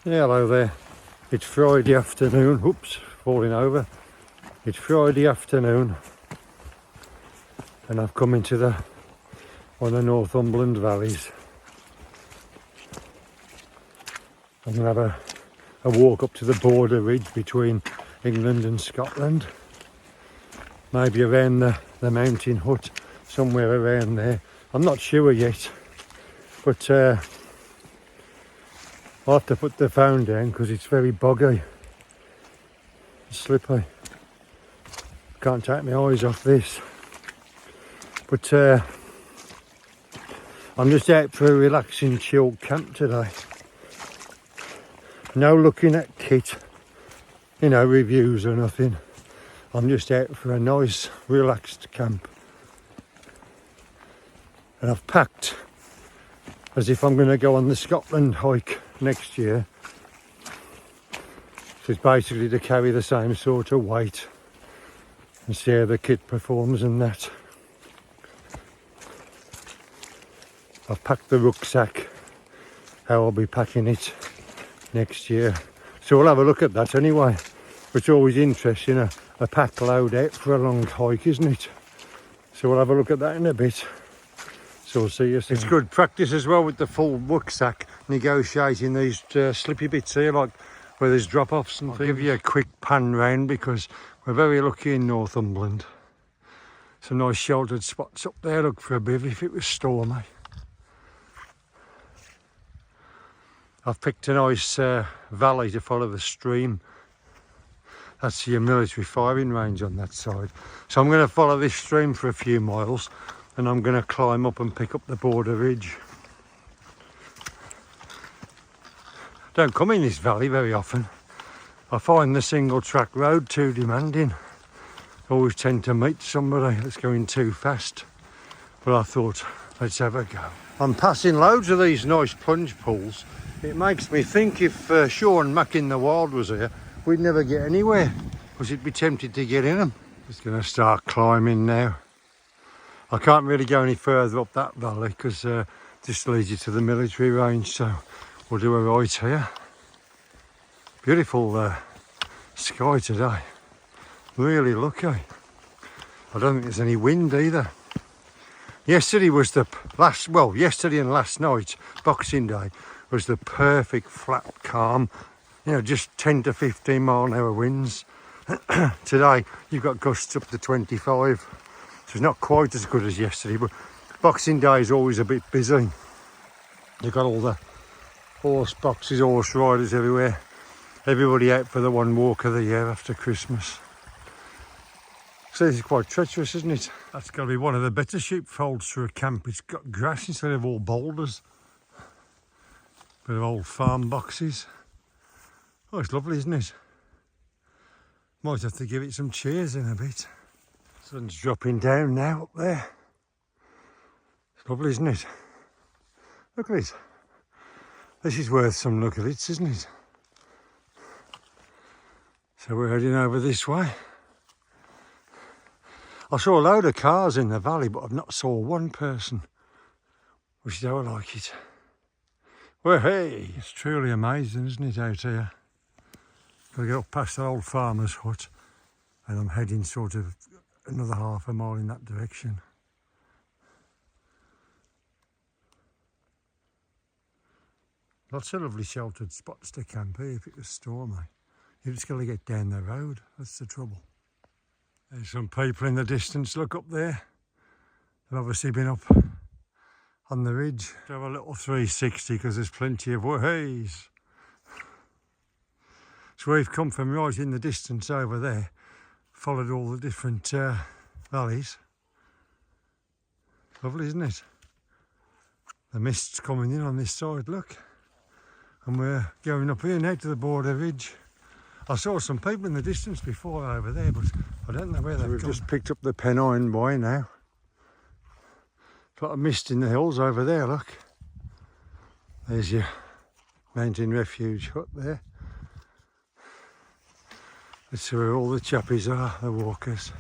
Yeah, hello there. It's Friday afternoon. Oops, falling over. It's Friday afternoon and I've come into one of the Northumberland valleys. I'm going to have a walk up to the border ridge between England and Scotland. Maybe around the mountain hut, somewhere around there. I'm not sure yet, but I'll have to put the phone down because it's very boggy, slippery. Can't take my eyes off this. But I'm just out for a relaxing, chilled camp today. No looking at kit, reviews or nothing. I'm just out for a nice, relaxed camp. And I've packed as if I'm going to go on the Scotland hike next year. So it's basically to carry the same sort of weight and see how the kit performs and that. I've packed the rucksack, how I'll be packing it next year. So we'll have a look at that anyway. It's always interesting, a pack load out for a long hike, isn't it? So we'll have a look at that in a bit. So we'll see you soon. It's good practice as well with the full rucksack, negotiating these slippy bits here, like where there's drop-offs and things. I'll give you a quick pan round because we're very lucky in Northumberland. Some nice sheltered spots up there, look for a bivy if it was stormy. I've picked a nice valley to follow the stream. That's your military firing range on that side. So I'm going to follow this stream for a few miles and I'm going to climb up and pick up the border ridge. Don't come in this valley very often. I find the single track road too demanding. Always tend to meet somebody that's going too fast. But I thought, let's have a go. I'm passing loads of these nice plunge pools. It makes me think if Sean Mack in the Wild was here, we'd never get anywhere because he'd be tempted to get in them. Just going to start climbing now. I can't really go any further up that valley because just leads you to the military range, so we'll do a right here. Beautiful sky today, really lucky. I don't think there's any wind either. Yesterday was yesterday and last night, Boxing Day, was the perfect flat calm. Just 10 to 15 mile an hour winds. Today, you've got gusts up to 25. So it's not quite as good as yesterday, but Boxing Day is always a bit busy. You've got all the horse boxes, horse riders everywhere. Everybody out for the one walk of the year after Christmas. So this is quite treacherous, isn't it? That's got to be one of the better sheepfolds for a camp. It's got grass instead of all boulders. Bit of old farm boxes. Oh, it's lovely, isn't it? Might have to give it some cheers in a bit. Sun's dropping down now up there. It's lovely, isn't it? Look at it. This is worth some look at it, isn't it? So we're heading over this way. I saw a load of cars in the valley, but I've not saw one person. Which is how I like it. Well, hey, it's truly amazing, isn't it, out here? Got to get up past that old farmer's hut and I'm heading sort of another half a mile in that direction. Lots of lovely sheltered spots to camp here if it was stormy. You've just got to get down the road, that's the trouble. There's some people in the distance, look up there. They've obviously been up on the ridge. Have a little 360 because there's plenty of ways. So we've come from right in the distance over there, followed all the different valleys. Lovely, isn't it? The mist's coming in on this side, look. And we're going up here now to the border ridge. I saw some people in the distance before over there, but I don't know where they've gone. We've just picked up the Pennine Boy now. A lot of mist in the hills over there, look. There's your mountain refuge hut there. That's where all the chappies are, the walkers.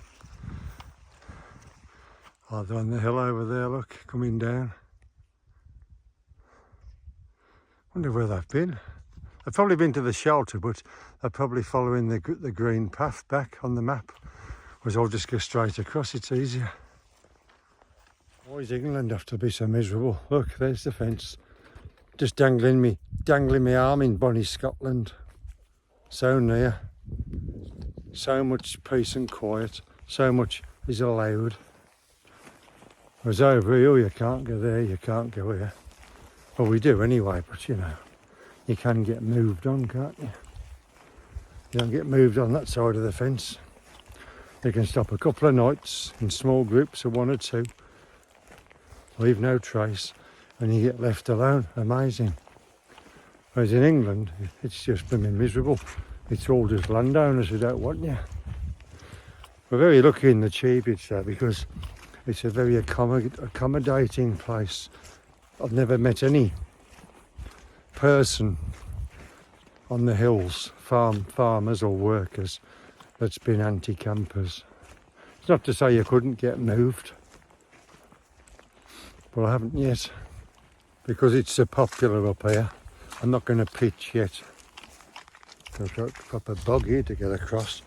Oh, they're on the hill over there, look, coming down. Wonder where they've been. They've probably been to the shelter, but they're probably following the green path back on the map. Whereas I'll just go straight across, it's easier. Why does England have to be so miserable? Look, there's the fence. Just dangling me arm in Bonnie, Scotland. So near. So much peace and quiet. So much is allowed. Whereas over here, you can't go there, you can't go here. Well, we do anyway, but you know, you can get moved on, can't you? You don't get moved on that side of the fence. You can stop a couple of nights in small groups of 1 or 2. Leave no trace, and you get left alone. Amazing. Whereas in England, it's just been miserable. It's all just landowners who don't want you. We're very lucky in the Cheviots though, because it's a very accommodating place. I've never met any person on the hills, farmers or workers, that's been anti-campers. It's not to say you couldn't get moved, but I haven't yet, because it's so popular up here. I'm not going to pitch yet. I've got a proper bog here to get across.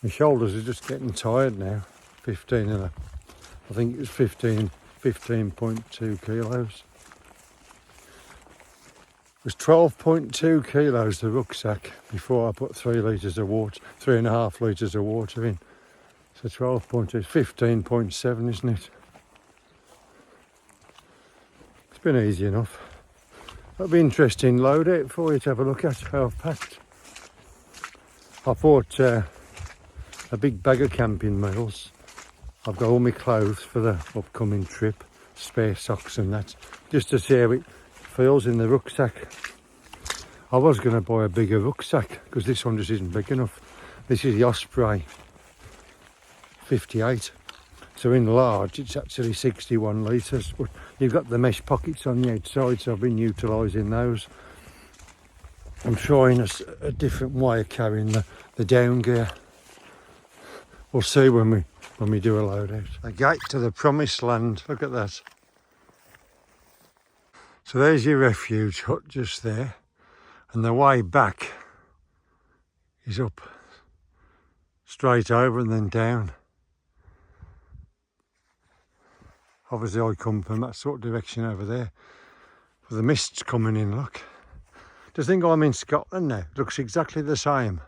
My shoulders are just getting tired now. 15 and I think it was 15.2 kilos. It was 12.2 kilos the rucksack before I put 3 litres of water, 3.5 litres of water in. So 12.2, 15.7, isn't it? It's been easy enough. That'll be interesting load out for you to have a look at how I've packed. I bought a big bag of camping meals. I've got all my clothes for the upcoming trip, spare socks and that, just to see how it feels in the rucksack. I was going to buy a bigger rucksack because this one just isn't big enough. This is the Osprey 58. So in large, it's actually 61 litres, but you've got the mesh pockets on the outside, so I've been utilising those. I'm trying a different way of carrying the down gear. We'll see when we do a load out. A gate to the promised land, look at that. So there's your refuge hut just there, and the way back is up, straight over and then down. Obviously I come from that sort of direction over there. But the mist's coming in, look. Just think I'm in Scotland now. It looks exactly the same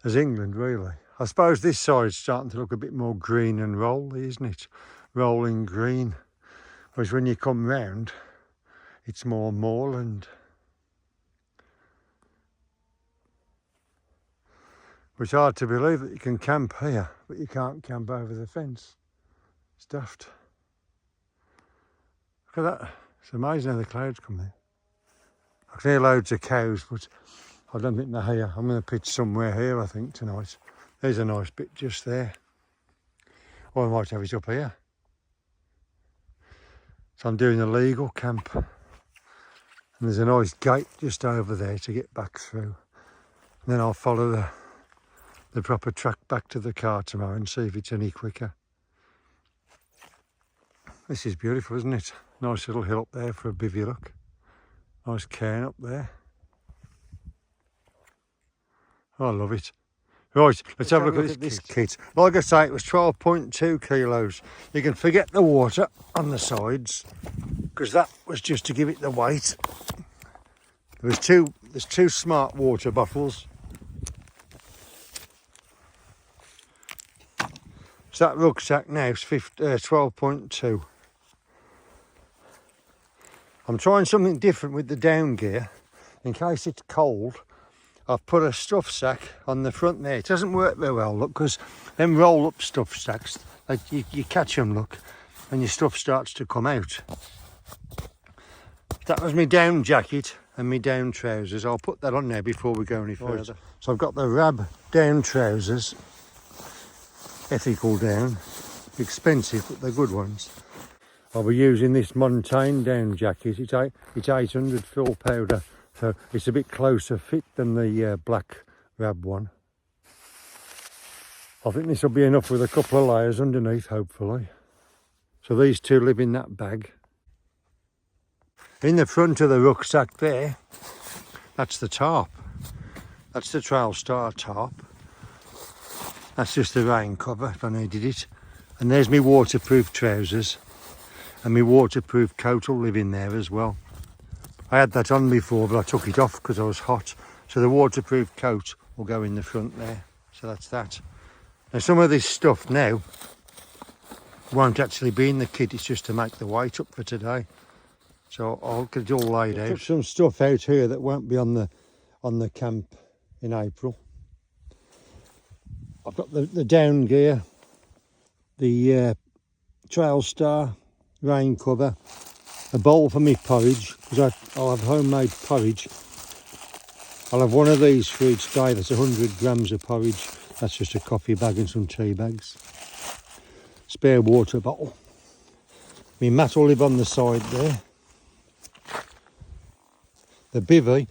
as England, really. I suppose this side's starting to look a bit more green and rolly, isn't it? Rolling green. Whereas when you come round, it's more moorland. It's hard to believe that you can camp here, but you can't camp over the fence. It's daft. Look at that. It's amazing how the clouds come in. I can hear loads of cows, but I don't think they're here. I'm going to pitch somewhere here, I think, tonight. There's a nice bit just there. Or I might have it up here. So I'm doing a legal camp. And there's a nice gate just over there to get back through. And then I'll follow the proper track back to the car tomorrow and see if it's any quicker. This is beautiful, isn't it? Nice little hill up there for a bivy look. Nice cairn up there. Oh, I love it. Right, let's have a look at this kit. Like I say, it was 12.2 kilos. You can forget the water on the sides, because that was just to give it the weight. There's two smart water bottles. So that rucksack now is 12.2. I'm trying something different with the down gear. In case it's cold, I've put a stuff sack on the front there. It doesn't work very well, look, because them roll-up stuff sacks, like you catch them, look, and your stuff starts to come out. That was my down jacket and my down trousers. I'll put that on there before we go any further. So I've got the Rab down trousers, ethical down, expensive, but they're good ones. I'll be using this Montaigne down jacket. It's 800 fill powder, so it's a bit closer fit than the black Rab one. I think this will be enough with a couple of layers underneath, hopefully. So these two live in that bag. In the front of the rucksack there, that's the tarp. That's the Trailstar tarp. That's just the rain cover if I needed it. And there's my waterproof trousers. And my waterproof coat will live in there as well. I had that on before, but I took it off because I was hot. So the waterproof coat will go in the front there. So that's that. Now some of this stuff now won't actually be in the kit. It's just to make the weight up for today. So I'll get it all laid out. Put some stuff out here that won't be on the camp in April. I've got the down gear, the Trailstar rain cover, a bowl for me porridge, because I'll have homemade porridge. I'll have one of these for each day. That's 100 grams of porridge. That's just a coffee bag and some tea bags. Spare water bottle. My mat will live on the side there. The bivy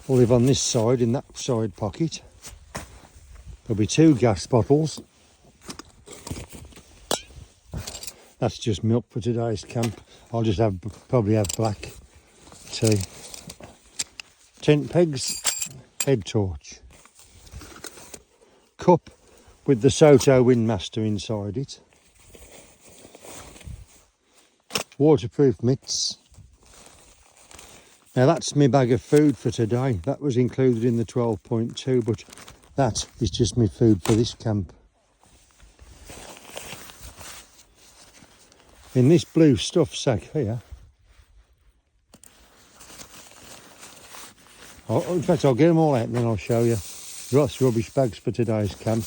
will live on this side in that side pocket. There'll be 2 gas bottles. That's just milk for today's camp. I'll just probably have black tea. Tent pegs, head torch. Cup with the Soto Windmaster inside it. Waterproof mitts. Now that's my bag of food for today. That was included in the 12.2, but that is just my food for this camp. In this blue stuff sack here, in fact I'll get them all out and then I'll show you. Ross rubbish bags for today's camp.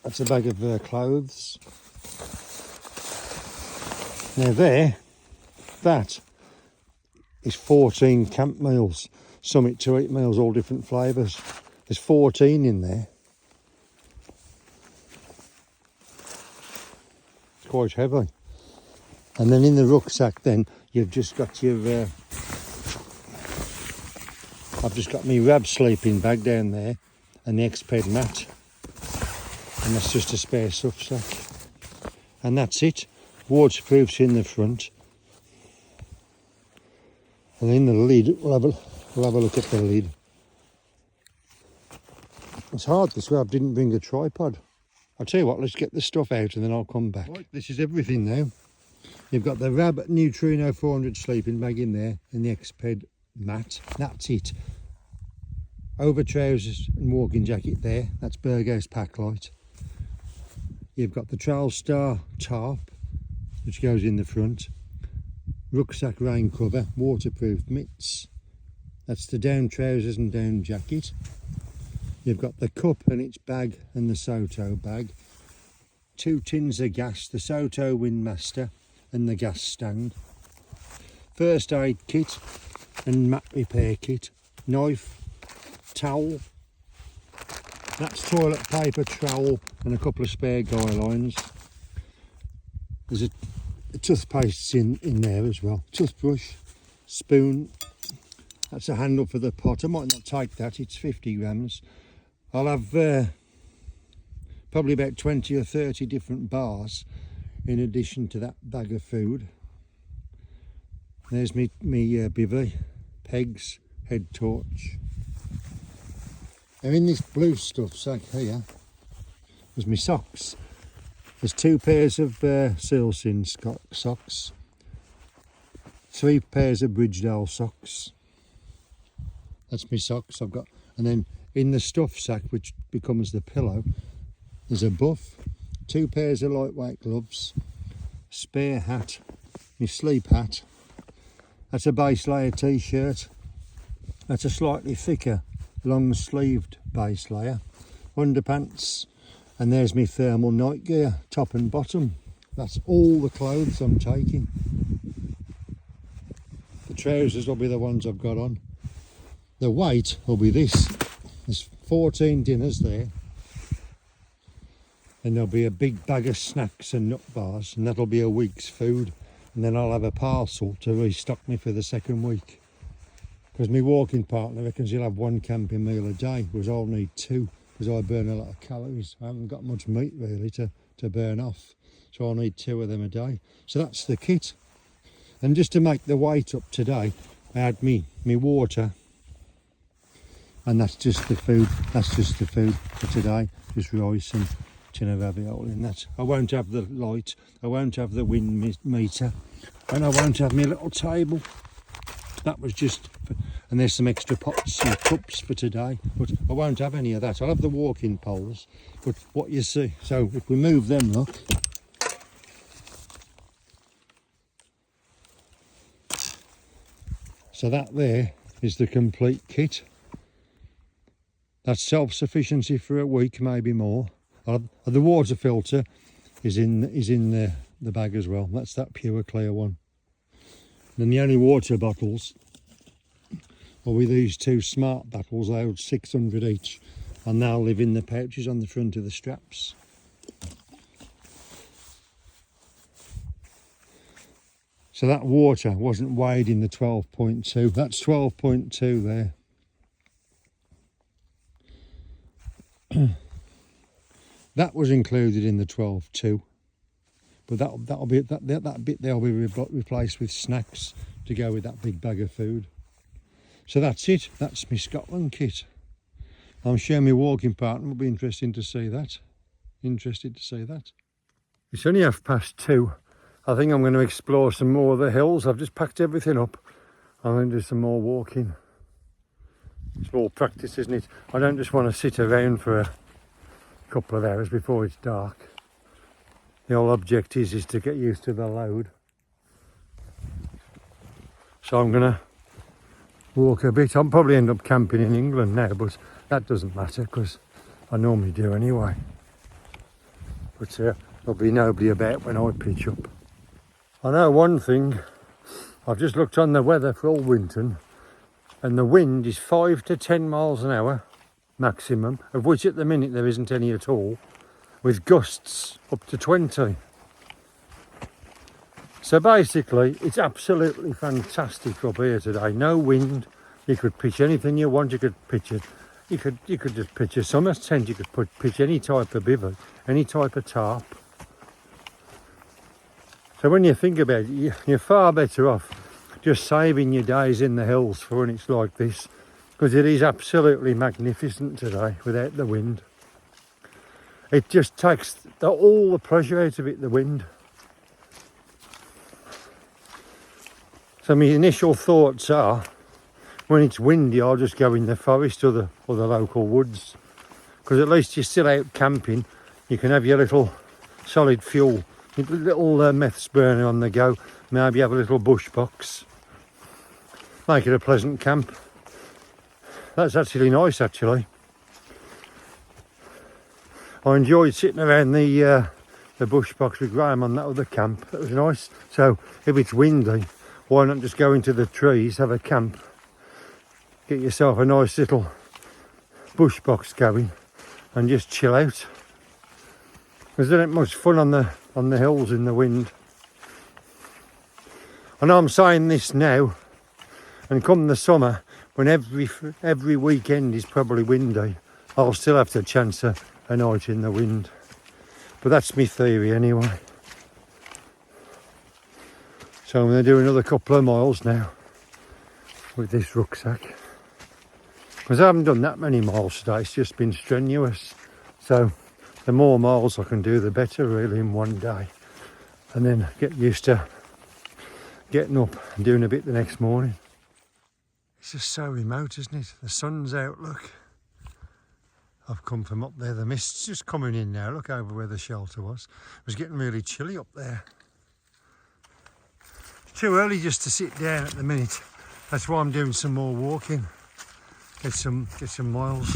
That's a bag of clothes. Now that is 14 camp meals, summit to eat meals, all different flavours. There's 14 in there. It's quite heavy. And then in the rucksack then, you've just got your, I've just got my Rab sleeping bag down there and the X-Ped mat. And that's just a spare stuff sack. And that's it. Waterproof's in the front. And in the lid, we'll have a look at the lid. It's hard this way, I didn't bring a tripod. I'll tell you what, let's get the stuff out and then I'll come back. Right, this is everything now. You've got the Rab Neutrino 400 sleeping bag in there and the X-Ped mat. That's it. Over trousers and walking jacket there. That's Burgos Packlight. You've got the Trailstar tarp, which goes in the front. Rucksack rain cover, waterproof mitts. That's the down trousers and down jacket. You've got the cup and its bag and the Soto bag. 2 tins of gas, the Soto Windmaster and the gas stand. First aid kit and mat repair kit. Knife, towel. That's toilet paper, trowel and a couple of spare guy lines. There's a toothpaste in there as well. Toothbrush, spoon. That's a handle for the pot. I might not take that, it's 50 grams. I'll have probably about 20 or 30 different bars in addition to that bag of food. There's me bivy, pegs, head torch. Now in this blue stuff sack here, there's my socks. There's 2 pairs of sealskin socks, 3 pairs of Bridgedale socks. That's my socks I've got. And then in the stuff sack, which becomes the pillow, there's a buff, 2 pairs of lightweight gloves, spare hat, my sleep hat. That's a base layer t-shirt. That's a slightly thicker, long sleeved base layer. Underpants. And there's my thermal night gear, top and bottom. That's all the clothes I'm taking. The trousers will be the ones I've got on. The weight will be this. There's 14 dinners there. And there'll be a big bag of snacks and nut bars, and that'll be a week's food. And then I'll have a parcel to restock me for the second week. Because my walking partner reckons he'll have 1 camping meal a day, whereas I'll need 2. Because I burn a lot of calories. I haven't got much meat really to to burn off. So I'll need 2 of them a day. So that's the kit. And just to make the weight up today, I had me water, and that's just the food. That's just the food for today. Just rice and tin of ravioli in that. I won't have the light, I won't have the wind meter, and I won't have my little table. That was just, and there's some extra pots and cups for today, but I won't have any of that. I'll have the walking poles, but what you see, so if we move them, look. So that there is the complete kit. That's self-sufficiency for a week, maybe more. The water filter is in the bag as well. That's that pure clear one. And then the only water bottles are with these 2 smart bottles. They hold 600 each, and they'll live in the pouches on the front of the straps. So that water wasn't weighed in the 12.2. That's 12.2 there. That was included in the 12.2, but that'll be that bit there'll be replaced with snacks to go with that big bag of food. So that's it. That's my Scotland kit. I'm sure my walking partner will be interested to see that. It's only 2:30. I think I'm going to explore some more of the hills. I've just packed everything up. I'm going to do some more walking. It's more practice, isn't it? I don't just want to sit around for a couple of hours before it's dark. The whole object is to get used to the load. So I'm going to walk a bit. I'll probably end up camping in England now, but that doesn't matter because I normally do anyway. But there'll be nobody about when I pitch up. I know one thing. I've just looked on the weather for all Winton, and the wind is 5 to 10 miles an hour maximum, of which at the minute there isn't any at all, with gusts up to 20. So basically it's absolutely fantastic up here today. No wind. You could pitch anything you want. You could pitch it. You could just pitch a summer tent. You could pitch any type of bivy, any type of tarp. So when you think about it, you're far better off just saving your days in the hills for when it's like this, because it is absolutely magnificent today without the wind. It just takes all the pressure out of it, the wind. So my initial thoughts are, when it's windy, I'll just go in the forest or the local woods, because at least you're still out camping. You can have your little solid fuel, little meths burner on the go, maybe have a little bush box. Make it a pleasant camp. That's actually nice, actually. I enjoyed sitting around the bush box with Graham on that other camp. It was nice. So if it's windy, why not just go into the trees, have a camp, get yourself a nice little bush box going and just chill out. Because there ain't much fun on the hills in the wind. And I'm saying this now, and come the summer, when every weekend is probably windy, I'll still have to chance a night in the wind. But that's my theory anyway. So I'm going to do another couple of miles now with this rucksack. Because I haven't done that many miles today, it's just been strenuous. So the more miles I can do, the better really in one day. And then get used to getting up and doing a bit the next morning. It's just so remote, isn't it? The sun's out, look. I've come from up there, the mist's just coming in now. Look over where the shelter was. It was getting really chilly up there. It's too early just to sit down at the minute. That's why I'm doing some more walking. Get some miles.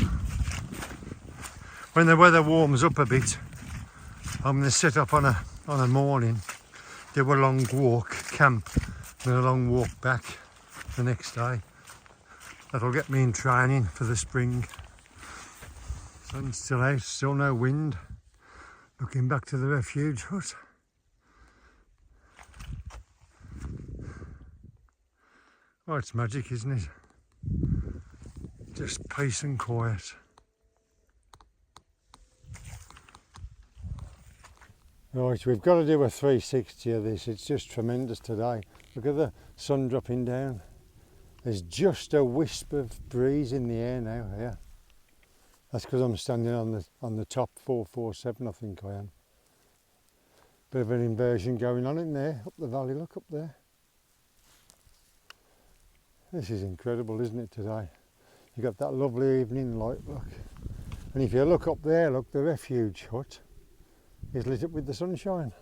When the weather warms up a bit, I'm going to set up on a morning, do a long walk, camp, and a long walk back the next day. That'll get me in training for the spring. Sun's still out, still no wind. Looking back to the refuge hut. Oh, it's magic, isn't it? Just peace and quiet. Right, we've got to do a 360 of this. It's just tremendous today. Look at the sun dropping down. There's just a wisp of breeze in the air now here. That's because I'm standing on the top 447, I think I am. Bit of an inversion going on in there, up the valley, look up there. This is incredible, isn't it, today? You've got that lovely evening light, look. And if you look up there, look, the refuge hut is lit up with the sunshine.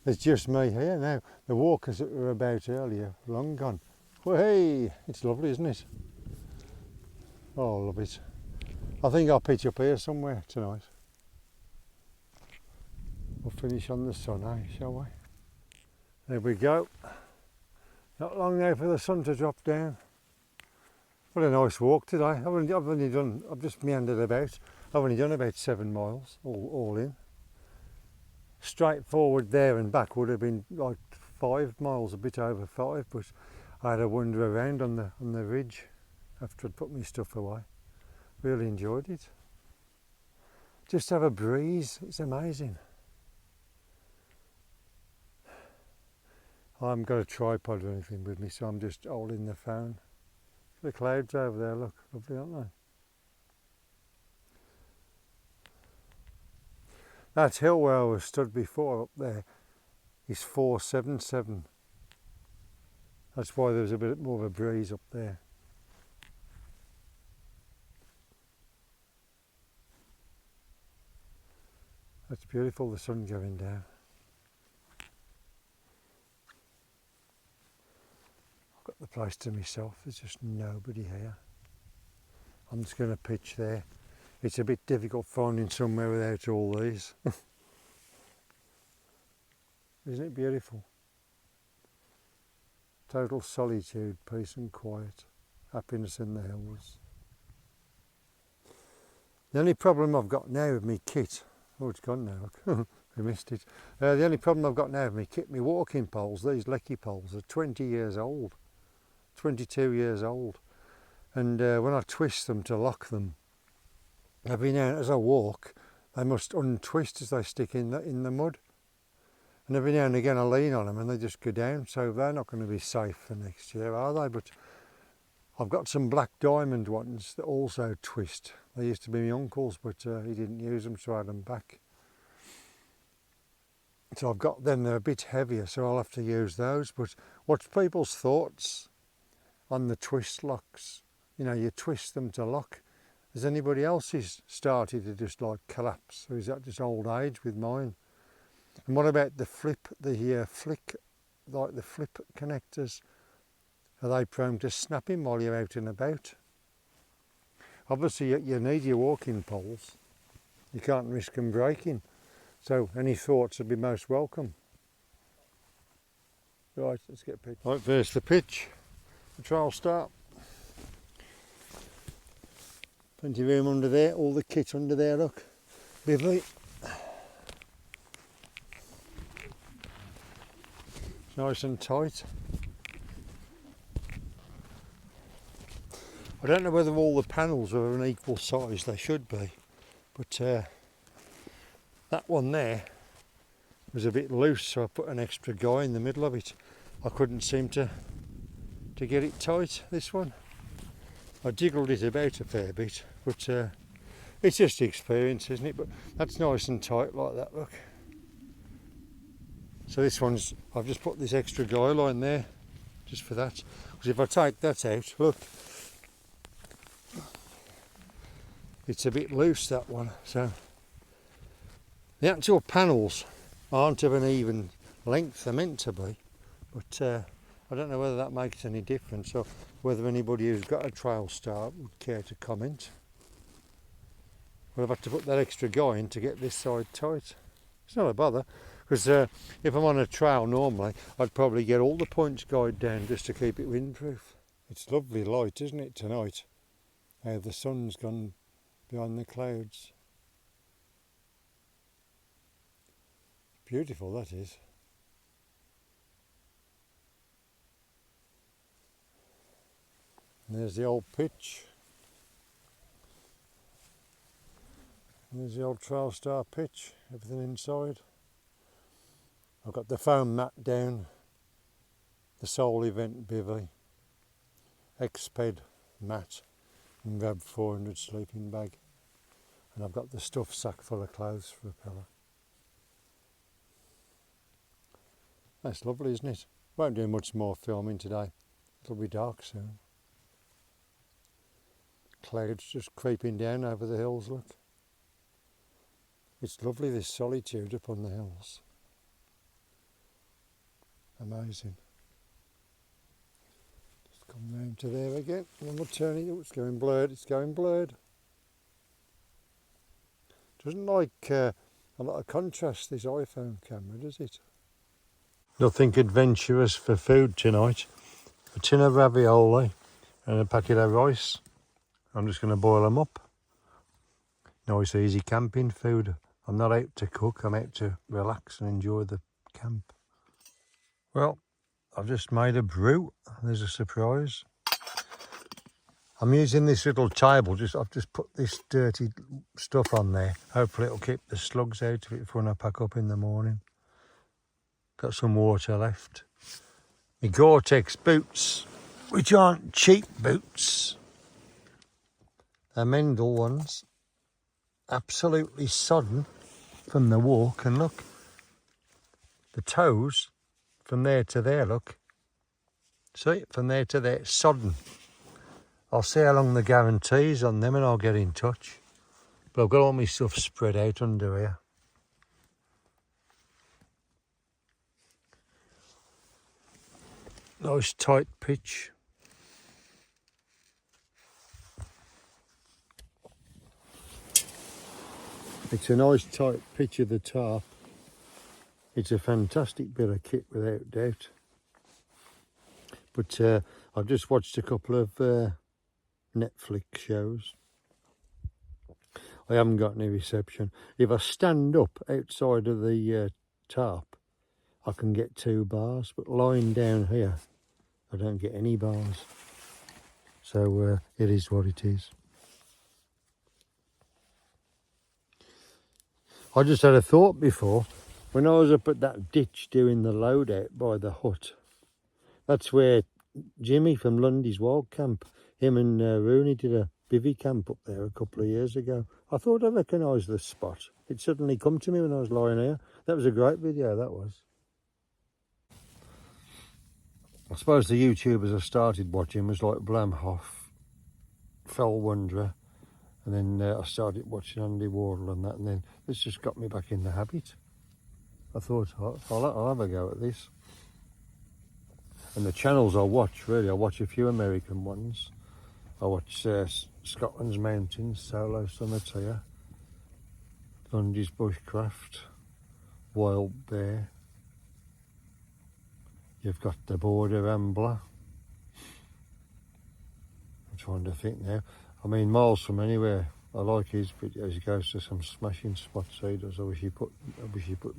There's just me here now. The walkers that were about earlier, long gone. Well, hey, it's lovely, isn't it? Oh, I love it. I think I'll pitch up here somewhere tonight. We'll finish on the sun, shall we? There we go. Not long now for the sun to drop down. What a nice walk today. I've just meandered about. I've only done about 7 miles, all in. Straight forward there and back would have been like 5 miles, a bit over 5, but I had a wander around on the ridge after I'd put my stuff away. Really enjoyed it. Just have a breeze, it's amazing. I haven't got a tripod or anything with me, so I'm just holding the phone. The clouds over there, look, lovely, aren't they? That hill where I was stood before up there is 477. That's why there's a bit more of a breeze up there. That's beautiful, the sun going down. I've got the place to myself, there's just nobody here. I'm just going to pitch there. It's a bit difficult finding somewhere without all these. Isn't it beautiful? Total solitude, peace and quiet, happiness in the hills. The only problem I've got now with my kit, oh it's gone now, look, I missed it. The only problem I've got now with my kit, my walking poles, these lecky poles are 20 years old, 22 years old. And when I twist them to lock them, every now and as I walk, they must untwist as they stick in the mud. And every now and again I lean on them and they just go down, so they're not going to be safe for next year, are they? But I've got some black diamond ones that also twist. They used to be my uncle's, but he didn't use them, so I had them back. So I've got them, they're a bit heavier, so I'll have to use those. But what's people's thoughts on the twist locks? You know, you twist them to lock. Has anybody else's started to just like collapse, or is that just old age with mine? And what about the flip, the flick, like the flip connectors? Are they prone to snapping while you're out and about? Obviously you need your walking poles. You can't risk them breaking. So any thoughts would be most welcome. Right, let's get a pitch. Right, there's the pitch, the Trailstar. Plenty of room under there, all the kit under there, look. Bivy. It's nice and tight. I don't know whether all the panels are an equal size, they should be. But that one there was a bit loose, so I put an extra guy in the middle of it. I couldn't seem to get it tight, this one. I jiggled it about a fair bit, but it's just experience, isn't it? But that's nice and tight like that, look. So this one's, I've just put this extra guy line there, just for that. Because if I take that out, look, it's a bit loose, that one. So the actual panels aren't of an even length, they're meant to be, but I don't know whether that makes any difference, or whether anybody who's got a Trailstar would care to comment. Well, I've had to put that extra guy in to get this side tight. It's not a bother, because if I'm on a trail normally, I'd probably get all the points guyed down just to keep it windproof. It's lovely light, isn't it, tonight? How the sun's gone behind the clouds. Beautiful, that is. And there's the old pitch. And there's the old Trailstar pitch, everything inside. I've got the foam mat down, the Soul Event Bivy, Exped mat and Grab 400 sleeping bag, and I've got the stuffed sack full of clothes for a pillow. That's lovely, isn't it? Won't do much more filming today. It'll be dark soon. Clouds just creeping down over the hills, look. It's lovely, this solitude up on the hills. Amazing. Just come round to there again, and then we'll turn it. Oh, it's going blurred, it's going blurred. Doesn't like a lot of contrast, this iPhone camera, does it? Nothing adventurous for food tonight. A tin of ravioli and a packet of rice. I'm just going to boil them up. Nice easy camping food. I'm not out to cook, I'm out to relax and enjoy the camp. Well, I've just made a brew. There's a surprise. I'm using this little table, I've just put this dirty stuff on there. Hopefully it'll keep the slugs out of it for when I pack up in the morning. Got some water left. My Gore-Tex boots, which aren't cheap boots. They're Mendel ones. Absolutely sodden from the walk, and look. The toes, from there to there, look. See, from there to there, sodden. I'll see how long the guarantee is on them and I'll get in touch. But I've got all my stuff spread out under here. Nice tight pitch. It's a nice tight pitch of the tarp. It's a fantastic bit of kit without doubt. But I've just watched a couple of Netflix shows. I haven't got any reception. If I stand up outside of the tarp, I can get 2 bars, but lying down here, I don't get any bars. So it is what it is. I just had a thought before. When I was up at that ditch doing the load out by the hut, that's where Jimmy from Lundy's Wildcamp, him and Rooney did a bivy camp up there a couple of years ago. I thought I recognised the spot. It suddenly come to me when I was lying here. That was a great video, that was. I suppose the YouTubers I started watching was like Blamhoff, Fell Wanderer, and then I started watching Andy Wardle and that, and then this just got me back in the habit. I thought I'll have a go at this. And the channels I watch, really, I watch a few American ones. I watch Scotland's Mountains, Solo Summits here, Lundy's Bushcraft, Wild Bear. You've got the Border Rambler. I'm trying to think now. I mean, miles from anywhere. I like his videos. He goes to some smashing spots. He does. I wish he put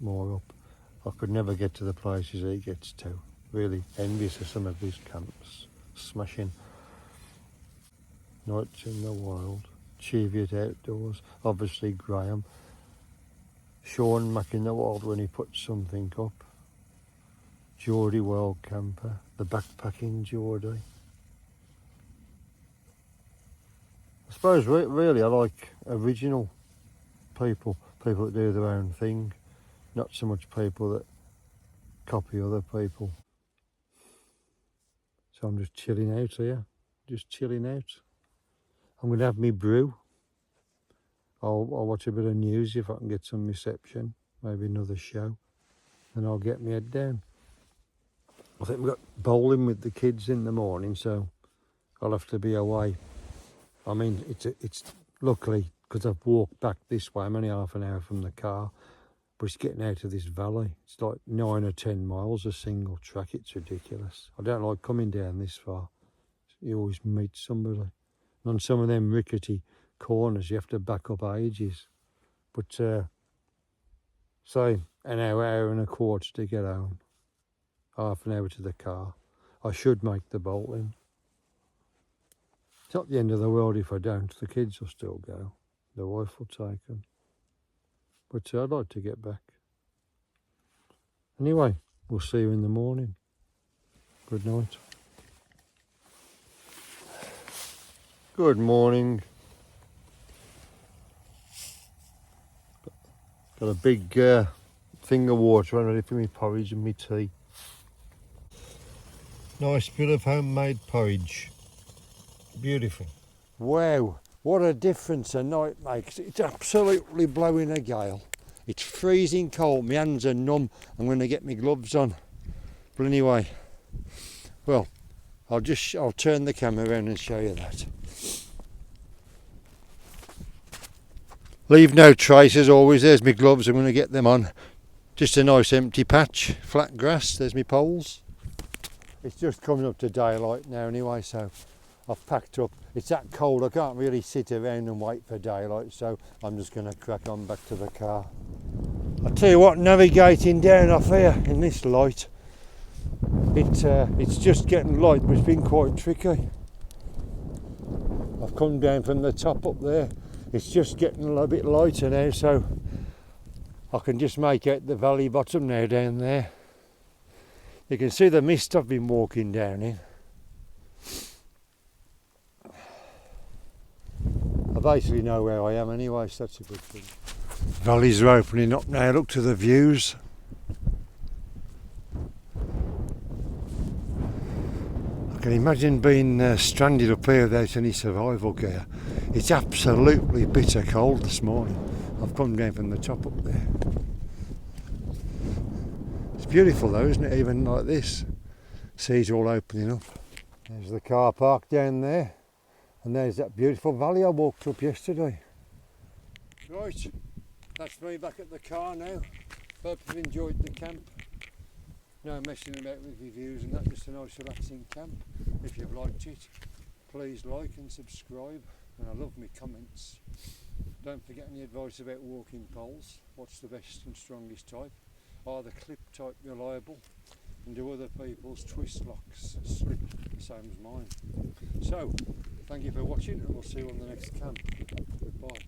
more up. I could never get to the places he gets to. Really envious of some of his camps. Smashing. Nights in the Wild. Cheviot Outdoors. Obviously Graham. Sean Mack in the Wild when he puts something up. Geordie Wildcamper. The Backpacking Geordie. I suppose really I like original people that do their own thing, not so much people that copy other people. So I'm just chilling out here, just chilling out. I'm going to have me brew. I'll watch a bit of news if I can get some reception, maybe another show, and I'll get my head down. I think we've got bowling with the kids in the morning, so I'll have to be away. I mean, it's luckily, because I've walked back this way, I'm only half an hour from the car, but it's getting out of this valley. It's like 9 or 10 miles a single track. It's ridiculous. I don't like coming down this far. You always meet somebody. And on some of them rickety corners, you have to back up ages. But, say, an hour and a quarter to get home. Half an hour to the car. I should make the Bolton. It's not the end of the world if I don't. The kids will still go. The wife will take them. But I'd like to get back. Anyway, we'll see you in the morning. Good night. Good morning. Got a big thing of water on ready for me porridge and me tea. Nice bit of homemade porridge. Beautiful. Wow, what a difference a night makes. It's absolutely blowing a gale. It's freezing cold, my hands are numb. I'm going to get my gloves on. But anyway, well, I'll turn the camera around and show you that. Leave no trace as always. There's my gloves, I'm going to get them on. Just a nice empty patch, flat grass, there's my poles. It's just coming up to daylight now anyway, so I've packed up. It's that cold, I can't really sit around and wait for daylight, so I'm just going to crack on back to the car. I'll tell you what, navigating down off here in this light, it's just getting light, but it's been quite tricky. I've come down from the top up there. It's just getting a little bit lighter now, so I can just make out the valley bottom now down there. You can see the mist I've been walking down in. I basically know where I am anyway, so that's a good thing. Valleys are opening up now, look to the views. I can imagine being stranded up here without any survival gear. It's absolutely bitter cold this morning. I've come down from the top up there. It's beautiful though, isn't it? Even like this. Seas all opening up. There's the car park down there. And there's that beautiful valley I walked up yesterday. Right, that's me back at the car now. Hope you've enjoyed the camp. No messing about with reviews and that, just a nice relaxing camp. If you've liked it, please like and subscribe, and I love my comments. Don't forget any advice about walking poles. What's the best and strongest type? Are the clip type reliable? And do other people's twist locks slip the same as mine? So, thank you for watching, and we'll see you on the next camp. Goodbye.